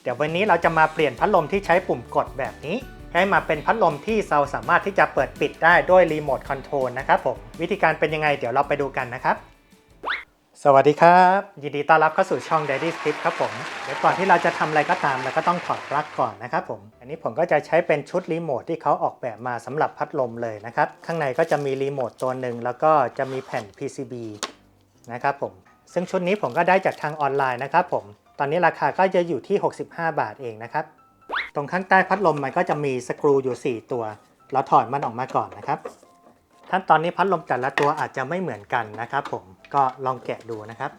ดี๋ยววันนี้เราจะมาเปลี่ยนพัดลมที่ใช้ปุ่มกดแบบนี้ให้มาเป็นพัดลมที่เราสามารถที่จะเปิดปิดได้ด้วยรีโมทคอนโทรลนะครับผมวิธีการเป็นยังไงเดี๋ยวเราไปดูกันนะครับสวัสดีครับยินดีต้อนรับเข้าสู่ช่อง Daddy's Tip ครับผมเดี๋ยวก่อนที่เราจะทำอะไรก็ตามเราก็ต้องถอดปลั๊กก่อนนะครับผมอันนี้ผมก็จะใช้เป็นชุดรีโมทที่เขาออกแบบมาสำหรับพัดลมเลยนะครับข้างในก็จะมีรีโมทตัวหนึ่งแล้วก็จะมีแผ่น PCB นะครับผมซึ่งชุดนี้ผมก็ได้จากทางออนไลน์นะครับผมตอนนี้ราคาก็จะอยู่ที่65 บาทเองนะครับตรงข้างใต้พัดลมมันก็จะมีสกรูอยู่4ตัวเราถอดมันออกมาก่อนนะครับขั้นตอนนี้พัดลมแต่ละตัวอาจจะไม่เหมือนกันนะครับผมก็ลองแกะดูนะครับ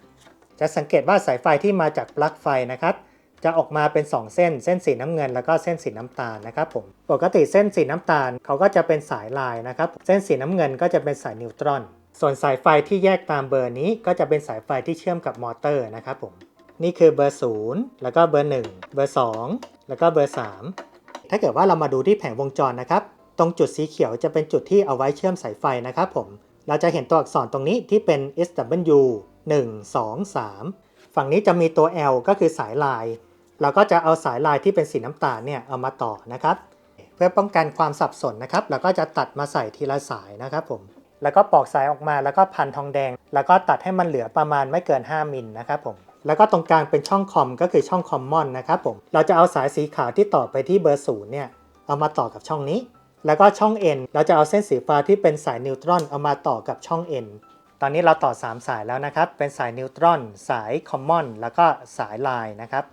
จะสังเกตว่าสายไฟที่มาจากปลั๊กไฟนะครับจะออกมาเป็น2เส้นสีน้ำเงินแล้วก็เส้นสีน้ำตาลนะครับผมปกติเส้นสีน้ำตาลเขาก็จะเป็นสายลายนะครับเส้นสีน้ำเงินก็จะเป็นสายนิวตรอนส่วนสายไฟที่แยกตามเบอร์นี้ก็จะเป็นสายไฟที่เชื่อมกับมอเตอร์นะครับผมนี่คือเบอร์0แล้วก็เบอร์1เบอร์2แล้วก็เบอร์3ถ้าเกิดว่าเรามาดูที่แผงวงจรนะครับตรงจุดสีเขียวจะเป็นจุดที่เอาไว้เชื่อมสายไฟนะครับผมเราจะเห็นตัวอักษรตรงนี้ที่เป็น SW 1 2 3ฝั่งนี้จะมีตัว L ก็คือสายลายเราก็จะเอาสายลายที่เป็นสีน้ำตาลเนี่ยเอามาต่อนะครับเพื่อป้องกันความสับสนนะครับเราก็จะตัดมาใส่ทีละสายนะครับผมแล้วก็ปอกสายออกมาแล้วก็พันทองแดงแล้วก็ตัดให้มันเหลือประมาณไม่เกิน5มิลนะครับผมแล้วก็ตรงกลางเป็นช่องคอมก็คือช่องคอมมอนนะครับผมเราจะเอาสายสีขาวที่ต่อไปที่เบอร์0เนี่ยเอามาต่อกับช่องนี้แล้วก็ช่อง N เราจะเอาเส้นสีฟ้าที่เป็นสายนิวตรอนเอามาต่อกับช่อง N ตอนนี้เราต่อ3สายแล้วนะครับเป็นสายนิวตรอนสายคอมมอนแล้วก็สายลายนะครับ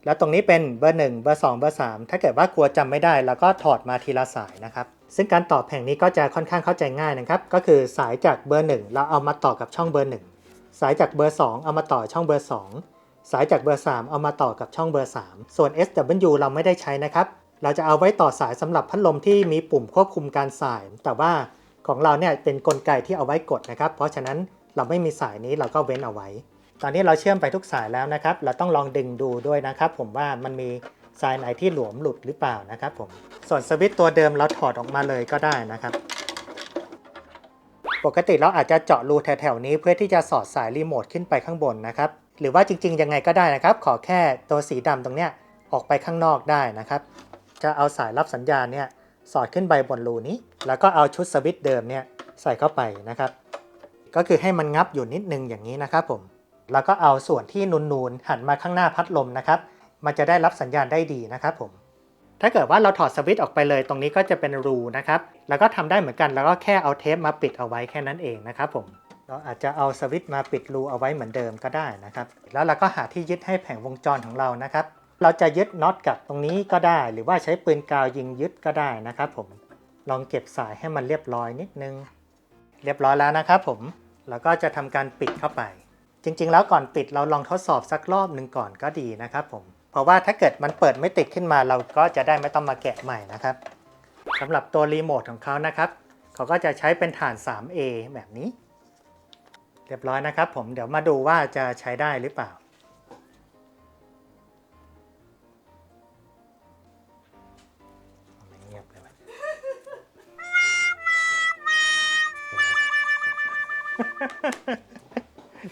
แล้วตรงนี้เป็นเบอร์1เบอร์2เบอร์3ถ้าเกิดว่ากลัวจำไม่ได้เราก็ถอดมาทีละสายนะครับซึ่งการต่อแผงนี้ก็จะค่อนข้างเข้าใจง่ายนะครับก็คือสายจากเบอร์1เราเอามาต่อกับช่องเบอร์1สายจากเบอร์2เอามาต่อช่องเบอร์2สายจากเบอร์3เอามาต่อกับช่องเบอร์3ส่วน SW เราไม่ได้ใช้นะครับเราจะเอาไว้ต่อสายสำหรับพัดลมที่มีปุ่มควบคุมการสายแต่ว่าของเราเนี่ยเป็นกลไกที่เอาไว้กดนะครับเพราะฉะนั้นเราไม่มีสายนี้เราก็เว้นเอาไว้ตอนนี้เราเชื่อมไปทุกสายแล้วนะครับเราต้องลองดึงดูด้วยนะครับผมว่ามันมีสายไหนที่หลวมหลุดหรือเปล่านะครับผมส่วนสวิตช์ตัวเดิมเราถอดออกมาเลยก็ได้นะครับปกติเราอาจจะเจาะรูแถวๆนี้เพื่อที่จะสอดสายรีโมทขึ้นไปข้างบนนะครับหรือว่าจริงๆยังไงก็ได้นะครับขอแค่ตัวสีดำตรงเนี้ยออกไปข้างนอกได้นะครับจะเอาสายรับสัญญาณเนี่ยสอดขึ้นไปบนรูนี้แล้วก็เอาชุดสวิตช์เดิมเนี่ยใส่เข้าไปนะครับก็คือให้มันงับอยู่นิดนึงอย่างนี้นะครับผมแล้วก็เอาส่วนที่นูนๆหันมาข้างหน้าพัดลมนะครับมันจะได้รับสัญญาณได้ดีนะครับผมถ้าเกิดว่าเราถอดสวิตช์ออกไปเลยตรงนี้ก็จะเป็นรูนะครับแล้วก็ทำได้เหมือนกันแล้วก็แค่เอาเทปมาปิดเอาไว้แค่นั้นเองนะครับผมเราอาจจะเอาสวิตช์มาปิดรูเอาไว้เหมือนเดิมก็ได้นะครับแล้วเราก็หาที่ยึดให้แผงวงจรของเรานะครับเราจะยึดน็อตกับตรงนี้ก็ได้หรือว่าใช้ปืนกาวยิงยึดก็ได้นะครับผมลองเก็บสายให้มันเรียบร้อยนิดนึงเรียบร้อยแล้วนะครับผมแล้วก็จะทำการปิดเข้าไปจริงๆแล้วก่อนปิดเราลองทดสอบสักรอบหนึ่งก่อนก็ดีนะครับผมเพราะว่าถ้าเกิดมันเปิดไม่ติดขึ้นมาเราก็จะได้ไม่ต้องมาแกะใหม่นะครับสำหรับตัวรีโมทของเขานะครับเขาก็จะใช้เป็นฐาน 3A แบบนี้เรียบร้อยนะครับผมเดี๋ยวมาดูว่าจะใช้ได้หรือเปล่าเงียบเลย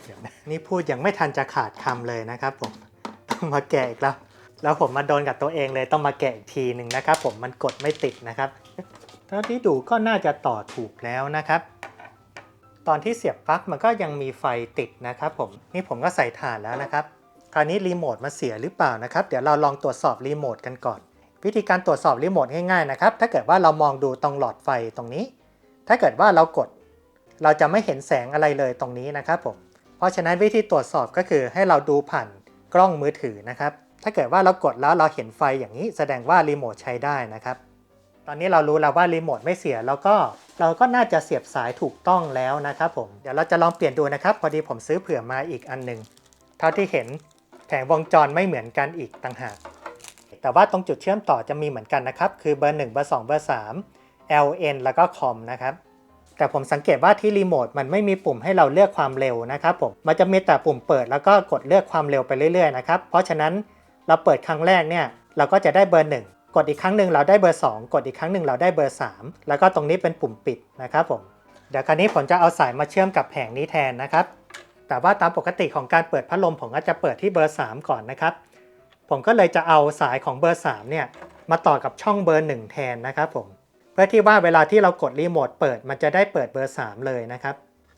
เดี๋ยวนะนี่พูดยังไม่ทันจะขาดคำเลยนะครับผมต้องมาแกะอีกแล้วผมมาโดนกับตัวเองเลยต้องมาแกะอีกทีหนึ่งนะครับผมมันกดไม่ติดนะครับเท่าที่ดูก็น่าจะต่อถูกแล้วนะครับตอนที่เสียบปลั๊กมันก็ยังมีไฟติดนะครับผมนี่ผมก็ใส่ถ่านแล้วนะครับคราวนี้รีโมทมาเสียหรือเปล่านะครับเดี๋ยวเราลองตรวจสอบรีโมทกันก่อนวิธีการตรวจสอบรีโมทง่ายๆนะครับถ้าเกิดว่าเรามองดูตรงหลอดไฟตรงนี้ถ้าเกิดว่าเรากดเราจะไม่เห็นแสงอะไรเลยตรงนี้นะครับผมเพราะฉะนั้นวิธีตรวจสอบก็คือให้เราดูผ่านกล้องมือถือนะครับถ้าเกิดว่าเรากดแล้วเราเห็นไฟอย่างนี้แสดงว่ารีโมทใช้ได้นะครับตอนนี้เรารู้แล้วว่ารีโมทไม่เสียแล้วก็เราก็น่าจะเสียบสายถูกต้องแล้วนะครับผมเดี๋ยวเราจะลองเปลี่ยนดูนะครับพอดีผมซื้อเผื่อมาอีกอันหนึ่งเท่าที่เห็นแผงวงจรไม่เหมือนกันอีกต่างหากแต่ว่าตรงจุดเชื่อมต่อจะมีเหมือนกันนะครับคือเบอร์1เบอร์2เบอร์3 LN แล้วก็คอมนะครับแต่ผมสังเกตว่าที่รีโมทมันไม่มีปุ่มให้เราเลือกความเร็วนะครับผมมันจะมีแต่ปุ่มเปิดแล้วก็กดเลือกความเร็วไปเรื่อยๆนะครับเพราะฉะนั้นเราเปิดครั้งแรกเนี่ยเราก็จะได้เบอร์1กดอีกครั้งหนึ่งเราได้เบอร์2กดอีกครั้งหนึ่งเราได้เบอร์3แล้วก็ตรงนี้เป็นปุ่มปิดนะครับผมเดี๋ยวคราวนี้ผมจะเอาสายมาเชื่อมกับแผงนี้แทนนะครับแต่ว่าตามปกติของการเปิดพัดลมผมก็จะเปิดที่เบอร์3ก่อนนะครับ ผมก็เลยจะเอาสายของเบอร์3เนี่ยมาต่อกับช่องเบอร์1แทนนะครับผมเพื่อที่ว่าเวลาที่เรากดรีโมทเปิดมันจะได้เปิดเบอร์3เลยนะครับ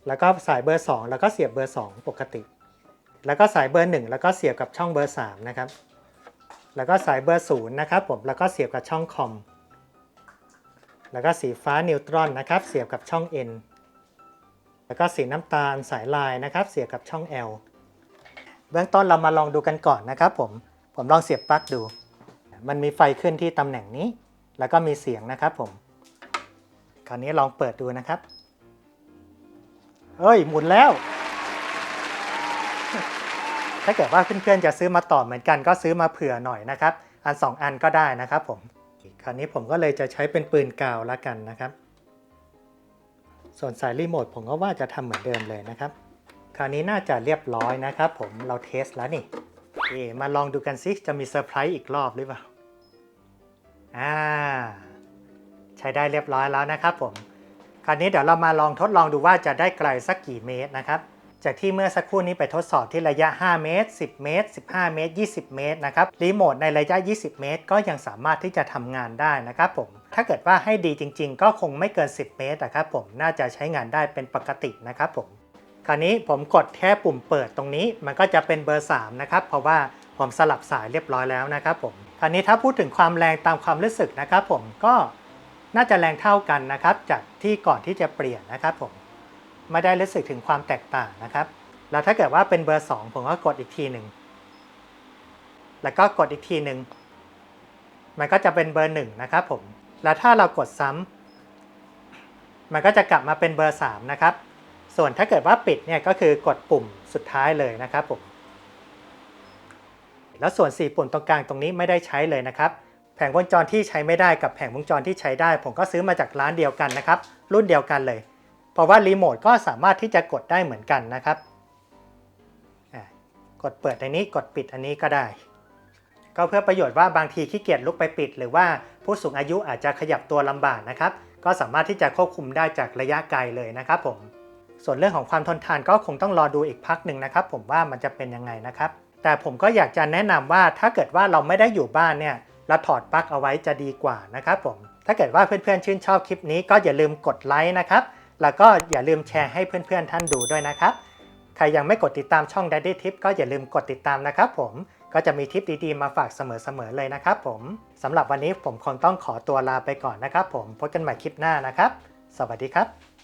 แล้วก็สายเบอร์2แล้วก็เสียบเบอร์2ปกติแล้วก็สายเบอร์1แล้วก็เสียบกับช่องเบอร์3นะครับแล้วก็สายเบอร์0นะครับผมแล้วก็เสียบกับช่องคอมแล้วก็สีฟ้านิวตรอนนะครับเสียบกับช่อง N แล้วก็สีน้ำตาลสายลายนะครับเสียบกับช่อง L เบื้องต้นเรามาลองดูกันก่อนนะครับผมลองเสียบปลั๊กดูมันมีไฟขึ้นที่ตำแหน่งนี้แล้วก็มีเสียงนะครับผมคราวนี้ลองเปิดดูนะครับเอ้ยหมุนแล้วถ้าเกิดว่าเพื่อนๆจะซื้อมาต่อเหมือนกันก็ซื้อมาเผื่อหน่อยนะครับอัน2อันก็ได้นะครับผมคราวนี้ผมก็เลยจะใช้เป็นปืนกาวละกันนะครับส่วนสายรีโมทผมก็ว่าจะทำเหมือนเดิมเลยนะครับคราวนี้น่าจะเรียบร้อยนะครับผมเราเทสแล้วนี่มาลองดูกันซิจะมีเซอร์ไพรส์อีกรอบหรือเปล่าใช้ได้เรียบร้อยแล้วนะครับผมคราวนี้เดี๋ยวเรามาลองทดลองดูว่าจะได้ไกลสักกี่เมตรนะครับจากที่เมื่อสักครู่นี้ไปทดสอบที่ระยะ5เมตร10เมตร15เมตร20เมตรนะครับรีโมทในระยะ20เมตรก็ยังสามารถที่จะทำงานได้นะครับผมถ้าเกิดว่าให้ดีจริงๆก็คงไม่เกิน10เมตรนะครับผมน่าจะใช้งานได้เป็นปกตินะครับผมคราวนี้ผมกดแค่ปุ่มเปิดตรงนี้มันก็จะเป็นเบอร์3นะครับเพราะว่าผมสลับสายเรียบร้อยแล้วนะครับผมคราวนี้ถ้าพูดถึงความแรงตามความรู้สึกนะครับผมก็น่าจะแรงเท่ากันนะครับจากที่ก่อนที่จะเปลี่ยนนะครับผมไม่ได้รู้สึกถึงความแตกต่างนะครับแล้วถ้าเกิดว่าเป็นเบอร์2ผมก็กดอีกทีหนึ่งแล้วก็กดอีกทีหนึ่งมันก็จะเป็นเบอร์1นะครับผมแล้วถ้าเรากดซ้ำมันก็จะกลับมาเป็นเบอร์3นะครับส่วนถ้าเกิดว่าปิดเนี่ยก็คือกดปุ่มสุดท้ายเลยนะครับผมแล้วส่วน4ปุ่มตรงกลางตรงนี้ไม่ได้ใช้เลยนะครับแผงวงจรที่ใช้ไม่ได้กับแผงวงจรที่ใช้ได้ผมก็ซื้อมาจากร้านเดียวกันนะครับรุ่นเดียวกันเลยเพราะว่ารีโมทก็สามารถที่จะกดได้เหมือนกันนะครับกดเปิดอันนี้กดปิดอันนี้ก็ได้ก็เพื่อประโยชน์ว่าบางทีขี้เกียจลุกไปปิดหรือว่าผู้สูงอายุอาจจะขยับตัวลำบากนะครับก็สามารถที่จะควบคุมได้จากระยะไกลเลยนะครับผมส่วนเรื่องของความทนทานก็คงต้องรอดูอีกพักหนึ่งนะครับผมว่ามันจะเป็นยังไงนะครับแต่ผมก็อยากจะแนะนำว่าถ้าเกิดว่าเราไม่ได้อยู่บ้านเนี่ยเราถอดปลั๊กเอาไว้จะดีกว่านะครับผมถ้าเกิดว่าเพื่อนๆชื่นชอบคลิปนี้ก็อย่าลืมกดไลค์นะครับแล้วก็อย่าลืมแชร์ให้เพื่อนๆท่านดูด้วยนะครับใครยังไม่กดติดตามช่อง Daddy Tip ก็อย่าลืมกดติดตามนะครับผมก็จะมีทิปดีๆมาฝากเสมอๆเลยนะครับผมสำหรับวันนี้ผมคงต้องขอตัวลาไปก่อนนะครับผมพบกันใหม่คลิปหน้านะครับสวัสดีครับ